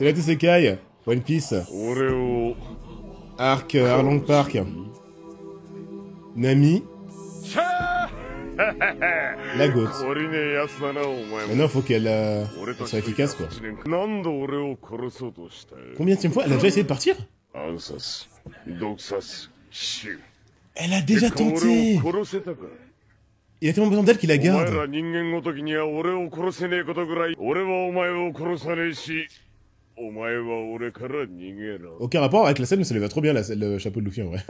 C'est la Tesekai, One Piece, Arc, Arlong Park, Nami, la goth. Maintenant, faut qu'elle soit efficace, quoi. Combienième fois? Elle a déjà essayé de partir? Elle a déjà tenté! Il a tellement besoin d'elle qu'il la garde. Aucun rapport avec la scène, mais ça lui va trop bien, le chapeau de Luffy, en vrai.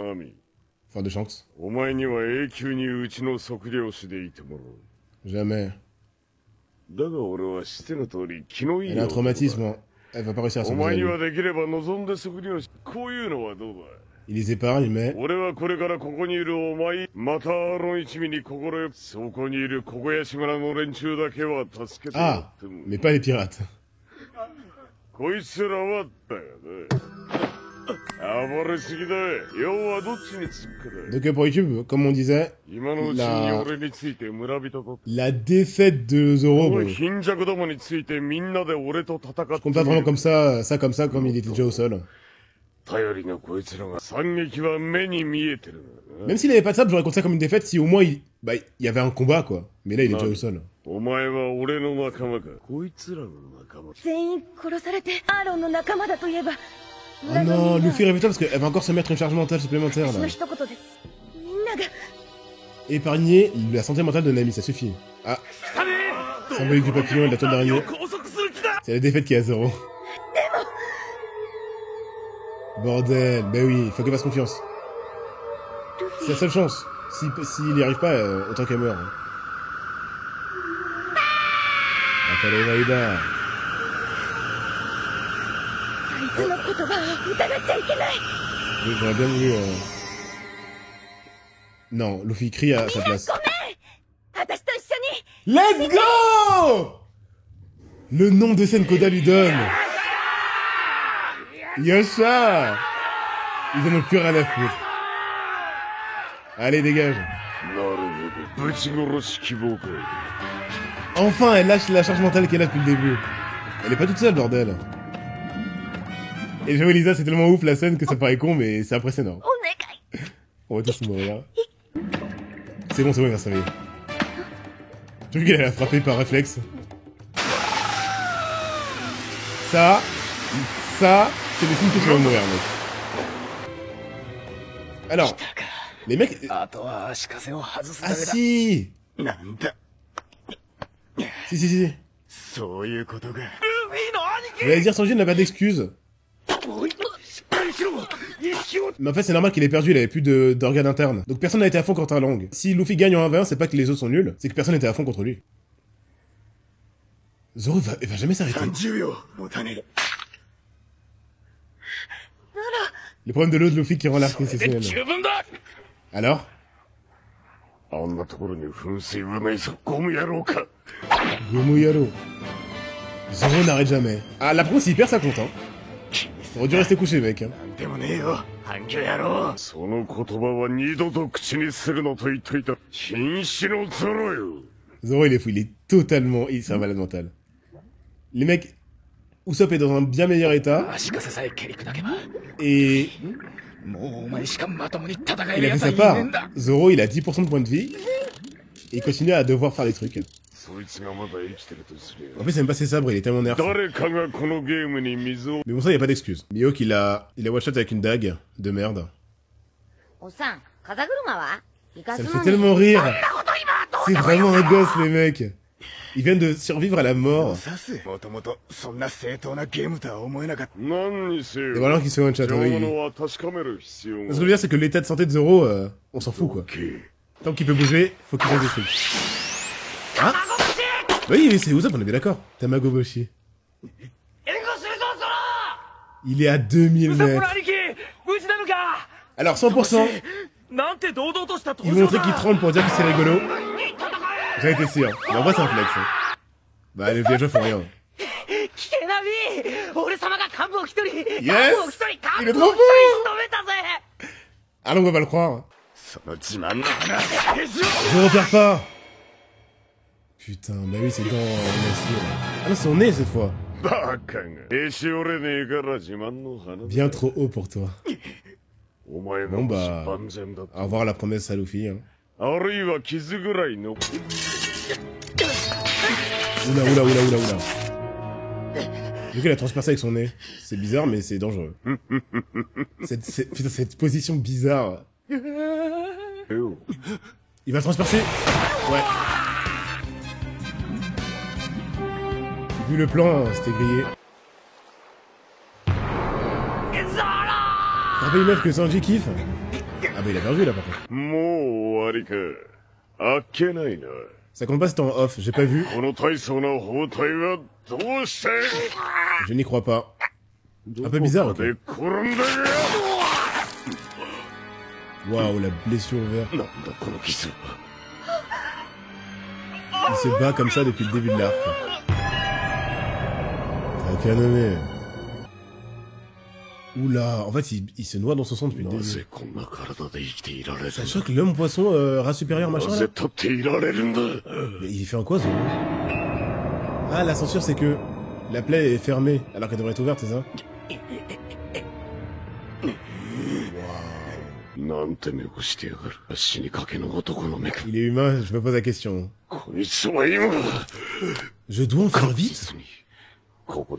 Enfin, de Shanks. Jamais. Elle a un traumatisme, hein. Elle va pas réussir à s'en sortir. Il les épargne, mais... Ah, mais pas les pirates. Donc pour YouTube, comme on disait, la défaite de Zoro, bon, je compte pas vraiment comme ça, comme il était déjà au sol. Même s'il avait pas de sable, j'aurais compté ça comme une défaite si au moins il y avait un combat, quoi. Mais là, il est déjà au sol. Oh non, Luffy, réveille-toi parce qu'elle va encore se mettre une charge mentale supplémentaire, là. Épargner la santé mentale de Nami, ça suffit. Ah, symbolique du papillon et de la toile d'araignée. C'est la défaite qui est à Zoro. Bordel, bah oui, il faut qu'elle fasse confiance. C'est la seule chance. S'il y arrive pas, autant qu'elle meure. Akane Maeda. J'aurais bien voulu... Non, Luffy crie à sa place. Let's go! Le nom de scène qu'Oda lui donne. Yosha! Ils en ont plus rien à foutre. Allez, dégage. Enfin, elle lâche la charge mentale qu'elle a depuis le début. Elle est pas toute seule, bordel. Et j'avoue, Lisa, c'est tellement ouf la scène que ça paraît con, mais c'est impressionnant. On va tous mourir. C'est bon, il va se réveiller. J'ai vu qu'elle a frappé par réflexe. Ça, c'est des signes que tu vas mourir, mec. Alors, les mecs... Ah si! Si. J'allais dire, Sanji n'a pas d'excuses. Mais en fait, c'est normal qu'il ait perdu, il avait plus d'organes internes. Donc personne n'a été à fond contre Arlong. Si Luffy gagne en 1v1, c'est pas que les autres sont nuls, c'est que personne n'était à fond contre lui. Zoro il va jamais s'arrêter. Le problème de l'eau de Luffy qui rend l'arc nécessaire. Alors? Gomu Yaro. Zoro n'arrête jamais. Ah, la promo, s'il perd, ça compte, hein. Il aurait dû rester couché, mec. Hein. Zoro, il est fou, il est totalement... C'est un malade mental. Les mecs... Usopp est dans un bien meilleur état. Et... il a fait sa part. Zoro, il a 10% de points de vie. Et il continue à devoir faire des trucs. En fait, c'est même pas ses sabres, il est tellement nerf. Mais bon, ça, y a pas d'excuse. Mihawk, il a one-shot avec une dague de merde. Ça me fait tellement rire. C'est vraiment un gosse, les mecs. Ils viennent de survivre à la mort. Et voilà qu'il se fait one-shot. Ce que je veux dire, c'est que l'état de santé de Zoro, on s'en fout, quoi. Tant qu'il peut bouger, faut qu'il fasse des trucs. Hein? Oui, c'est Usopp, on est bien d'accord. Tamagoboshi. Il est à 2000 mètres. Alors, 100%. Ils vont montrer qu'il tremble pour dire que c'est rigolo. J'en étais sûr. Mais en vrai, c'est un flex. Hein. Bah, les villageois font rien. Yes! Il est trop fort! Allons, on va pas le croire. Je repère pas. Putain, bah oui, c'est dans l'acier. Ah non, c'est son nez cette fois. Bien trop haut pour toi. Bon bah, au revoir la promesse à Luffy. Hein. Oula, oula, oula, oula, oula. Du coup, il a transpercé avec son nez. C'est bizarre, mais c'est dangereux. Putain, cette position bizarre. Il va transpercer. Ouais. Vu le plan, c'était grillé. Rappelle une meuf que Sanji kiffe. Ah bah il a perdu là par contre. Ça compte pas, c'était en off, j'ai pas vu. Je n'y crois pas. Un peu bizarre, ok. Waouh, la blessure ouverte. Il se bat comme ça depuis le début de l'arc. T'as qu'à nommer. Oula, en fait, il se noie dans son sang depuis le début. Sachant que l'homme poisson, race supérieure, machin, là. Mais il fait en quoi, ce gros? Ah, la censure, c'est que la plaie est fermée, alors qu'elle devrait être ouverte, c'est ça? Il est humain, je me pose la question. Je dois en faire vite? Vous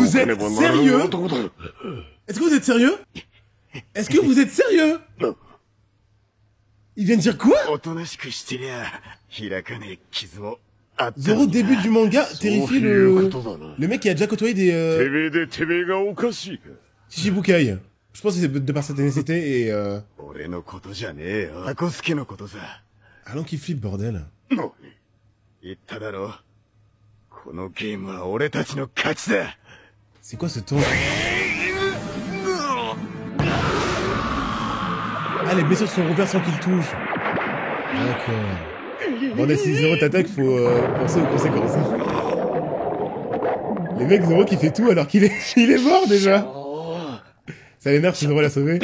êtes sérieux? Est-ce que vous êtes sérieux? Est-ce que vous êtes sérieux? Il vient de dire quoi? Zoro, début du manga, terrifie le mec qui a déjà côtoyé des Shichibukai. Je pense que c'est de par sa ténacité et allons qu'il flippe, bordel. C'est quoi ce ton? Ah, les blessures sont rouvertes sans qu'il touche. D'accord. Bon, si Zoro t'attaque, faut penser aux conséquences. Les mecs, Zoro qui fait tout alors qu'il est, il est mort déjà. Ça l'énerve si Zoro l'a sauvé.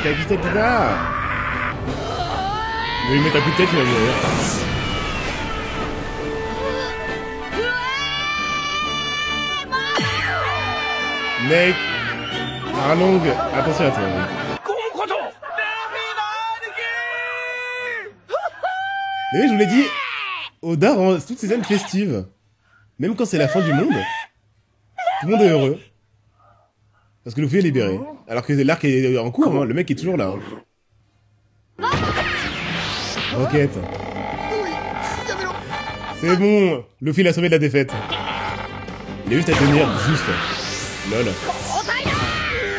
Capitaine Pida. Il va lui mettre un coup de tête, il va mourir. Mec, Arlong, attention à toi. Mais je vous l'ai dit, Oda rend toutes ces scènes festives. Même quand c'est la fin du monde, tout le monde est heureux. Parce que Luffy est libéré. Alors que l'arc est en cours, hein, le mec est toujours là. Hein. Roquette. C'est bon, Luffy l'a sauvé de la défaite. Il a juste à tenir, juste. Lol.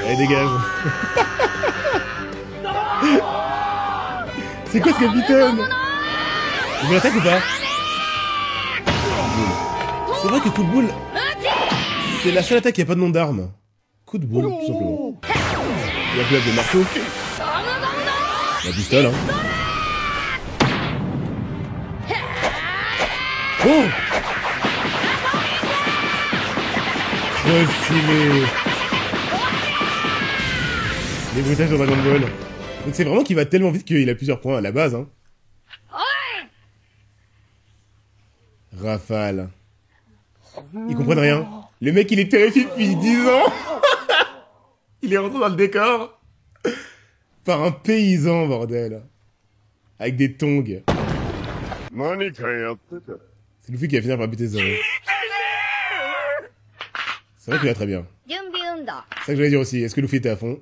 Allez, dégage. C'est quoi ce capitaine? Vous l'attaque ou pas? C'est vrai que coup de boule, c'est la seule attaque qui a pas de nom d'arme. Coup de boule, tout simplement. Il y a plus de marteau. La pistole, hein. Oh! Trop stylé. Les bruitages de Dragon Ball. Donc c'est vraiment qu'il va tellement vite qu'il a plusieurs points à la base, hein. Rafale. Ils comprennent rien. Le mec, il est terrifié depuis 10 ans. Il est rentré dans le décor. Par un paysan, bordel. Avec des tongs. C'est Luffy qui va finir par buter Zoro. C'est vrai qu'il va très bien. C'est ça que j'allais dire aussi. Est-ce que Luffy était à fond?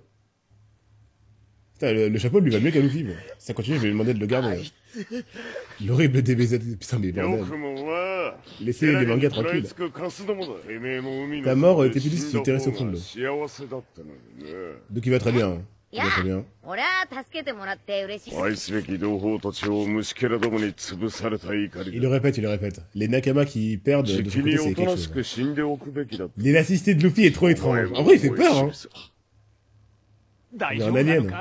Putain, le chapeau lui va mieux qu'à Luffy. Bon. Si ça continue, je vais lui demander de le garder. L'horrible DBZ. Putain, mais bordel. Laissez les mangas tranquilles. Ta mort était plus juste si tu t'es resté au fond de l'eau. Donc il va très bien. Il va très bien. Il le répète. Les Nakama qui perdent de son côté, c'est quelque chose. L'élasticité de Luffy est trop étrange. En vrai, il fait peur, hein. Il est un alien.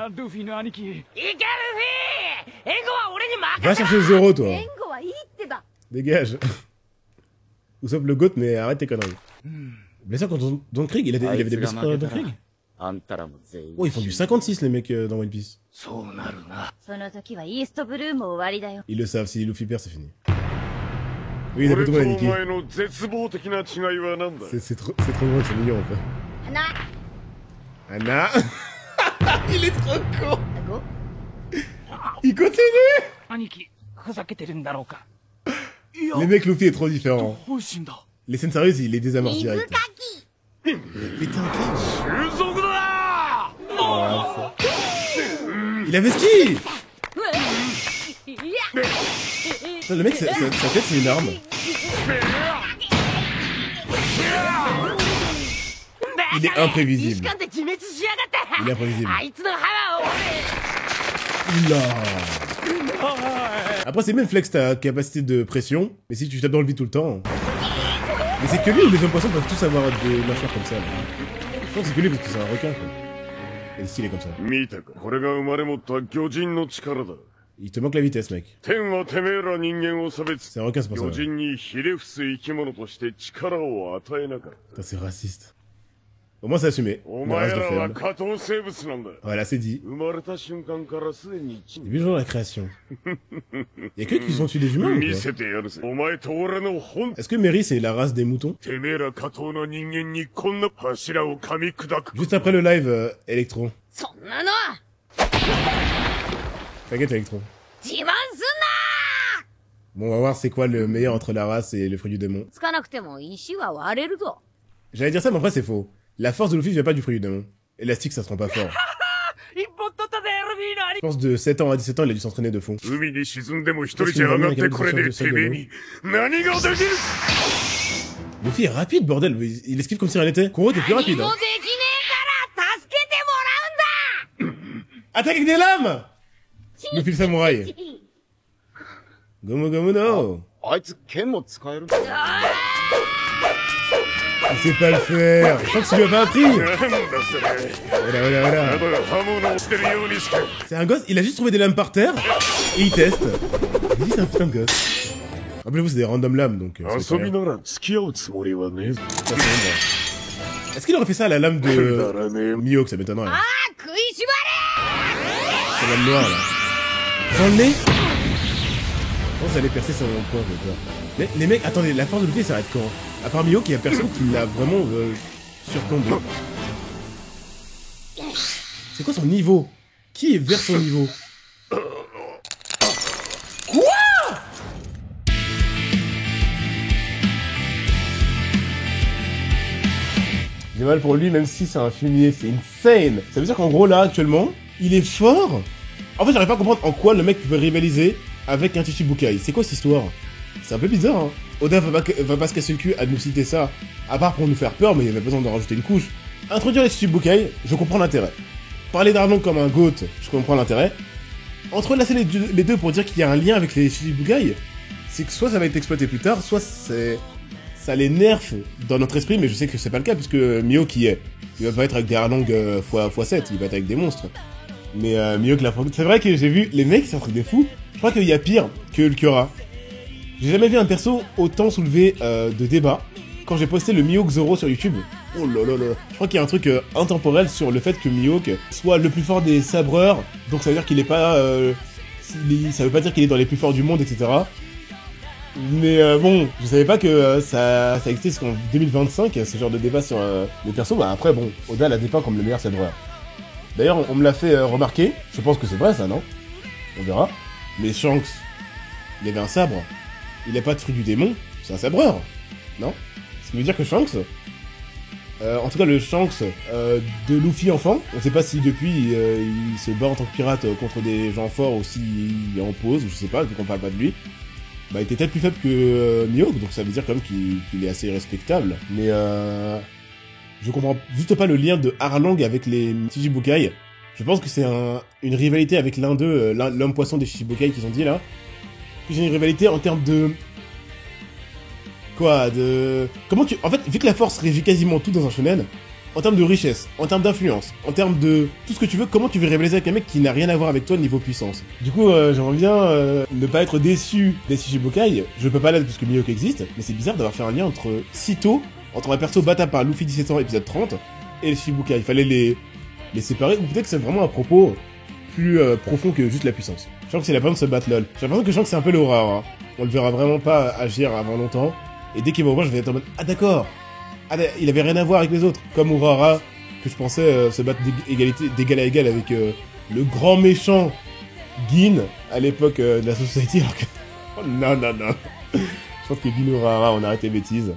Va chercher Zoro, toi. Dégage. Ou sauf le goat, mais arrête tes conneries. Bien sûr, quand Don Krieg, il avait des blessures dans Don Krieg. Oh, ils font du 56 les mecs dans One Piece. そうなるな。その時はイーストブルーも終わりだよ。 Ils le savent, si Luffy perd, c'est fini. Oui, il a pas tout niqué. C'est trop drôle, c'est mignon en fait. Anna. Anna. Il est trop con. ご Il continue. 兄貴、ふざけてるんだろうか。 Les mecs Luffy est trop différent. どうしんだ。 Les scènes sérieuses, il les désamorce 水 direct. かき Putain, ok. 収束だ Ah, ça. Il avait ski. いや Putain, le mec, sa tête c'est une arme. Il est imprévisible. で自滅しやがって Il est imprévisible. あいつの歯は Oula. Après, c'est même flex ta capacité de pression, mais si tu tapes dans le vide tout le temps. Mais c'est que lui ou les hommes poissons peuvent tous avoir des mâchoires comme ça. Là. Je pense que c'est que lui parce que c'est un requin quoi. Et le style est comme ça. 見たかこれが生まれ持った魚人の力だ Il te manque la vitesse, mec. 天はてめえら人間を差別 C'est un requin, c'est pour ça. 魚 Ouais. 人にひれ伏す生き物として力を与えなかった Putain, c'est raciste. Au moins, c'est assumé. お La 前 race de らは faible. 下等生物なんだ Voilà, c'est dit. 生まれた瞬間からすでに一 Début jour de la création. Y'a que qui ont tué des humains ou 見 quoi? せてやるぜお前と俺の本 Est-ce que Mary c'est la race des moutons? てめえら下等な人間にこんな柱を噛み砕く Juste après le live Electro. そんなの T'inquiète Electro. 自慢すんな Bon, on va voir c'est quoi le meilleur entre la race et le fruit du démon. つかなくても石は割れるぞ J'allais dire ça, mais en vrai c'est faux. La force de Luffy vient pas du fruit du démon. Élastique, ça se rend pas fort. 一本取ったぜ、ルビーの兄 Je pense de 7 ans à 17 ans, il a dû s'entraîner de fond. 海に沈んでも一人じゃ上がってこれでてめえに何ができる Luffy est rapide, bordel. Il esquive comme si rien n'était. Kuro, t'es plus 何 rapide. も Hein. できねえから助けてもらうんだ Attaque avec des lames! Luffy le samouraï. Gomu Gomu no. あいつ剣も使える Il sait pas le faire. Je crois que tu lui as pas appris. なんだそれ Voilà, voilà, た voilà. だ刃物をしてるようにしか C'est un gosse, il a juste trouvé des lames par terre et il teste. Il dit c'est un putain de gosse. Rappelez-vous, c'est des random lames donc. C'est 遊 pas び grave. なら付き合うつもりはねえぞ Ça, c'est bon. Est-ce qu'il aurait fait ça à la lame くだ de らねえ Mihawk? Ça m'étonnerait. ああ食いしばれ La lame noire là. Dans le nez? Je pense que ça allait percer son corps, j'ai peur. Mais les mecs, attendez, la force de Luffy s'arrête quand? À part Mihawk, il y a personne qui l'a vraiment surplombé. C'est quoi son niveau? Qui est vers son niveau? J'ai mal pour lui, même si c'est un fumier, c'est insane. Ça veut dire qu'en gros, là, actuellement, il est fort. En fait, j'arrive pas à comprendre en quoi le mec veut rivaliser avec un Chichibukai. C'est quoi cette histoire? C'est un peu bizarre, hein. Oda va pas se casser le cul à nous citer ça, à part pour nous faire peur, mais il y avait besoin de rajouter une couche. Introduire les Chichibukai, je comprends l'intérêt. Parler d'Arlong comme un GOAT, je comprends l'intérêt. Entrelacer les deux pour dire qu'il y a un lien avec les Chichibukai, c'est que soit ça va être exploité plus tard, soit ça les nerfe dans notre esprit, mais je sais que c'est pas le cas, puisque Mihawk y est. Il va pas être avec des Arlong x7, il va être avec des monstres. Mais Mihawk l'a... C'est vrai que j'ai vu les mecs, c'est un truc de fou. Je crois qu'il y a pire que Ulquiorra. J'ai jamais vu un perso autant soulevé de débat quand j'ai posté le Mihawk Zoro sur YouTube. Oh là là là. Je crois qu'il y a un truc intemporel sur le fait que Mihawk soit le plus fort des sabreurs, donc ça veut dire qu'il est pas... ça veut pas dire qu'il est dans les plus forts du monde, etc. Mais bon, je savais pas que ça existait jusqu'en 2025, ce genre de débat sur les persos. Bah après, bon, Oda l'a dépeint comme le meilleur sabreur. D'ailleurs, on me l'a fait remarquer, je pense que c'est vrai ça, non? On verra. Mais Shanks, il avait un sabre. Il a pas de fruit du démon, c'est un sabreur, non? Ce qui veut dire que Shanks, en tout cas le Shanks de Luffy enfant, on sait pas si depuis il se bat en tant que pirate contre des gens forts ou s'il est en pause, je sais pas, vu qu'on parle pas de lui. Bah il était peut-être plus faible que Mihawk, donc ça veut dire quand même qu'il est assez respectable. Mais je comprends juste pas le lien de Arlong avec les Chichibukai. Je pense que c'est une rivalité avec l'un d'eux, l'homme poisson des Chichibukai qu'ils ont dit là. Puis j'ai une rivalité en termes de... Quoi, de... Comment tu... En fait, vu que la force régit quasiment tout dans un shonen, en termes de richesse, en termes d'influence, en termes de tout ce que tu veux, comment tu veux rivaliser avec un mec qui n'a rien à voir avec toi niveau puissance? Du coup, j'aimerais bien ne pas être déçu des Chichibukai. Je peux pas l'être parce que Mihawk existe, mais c'est bizarre d'avoir fait un lien entre si tôt, entre un perso battable par Luffy 1700 épisode 30 et les Chichibukai. Il fallait les séparer, ou peut-être que c'est vraiment un propos plus profond que juste la puissance. Je sens que c'est la peine de se battre lol. J'ai l'impression que je sens que c'est un peu l'horreur. On le verra vraiment pas agir avant longtemps. Et dès qu'il va voir, je vais être en mode ah d'accord. Ah, il avait rien à voir avec les autres. Comme Urara, que je pensais se battre d'égal à égal avec le grand méchant Gin à l'époque de la Society. Alors que... oh non. Je pense que Gin Urara, on arrête les bêtises.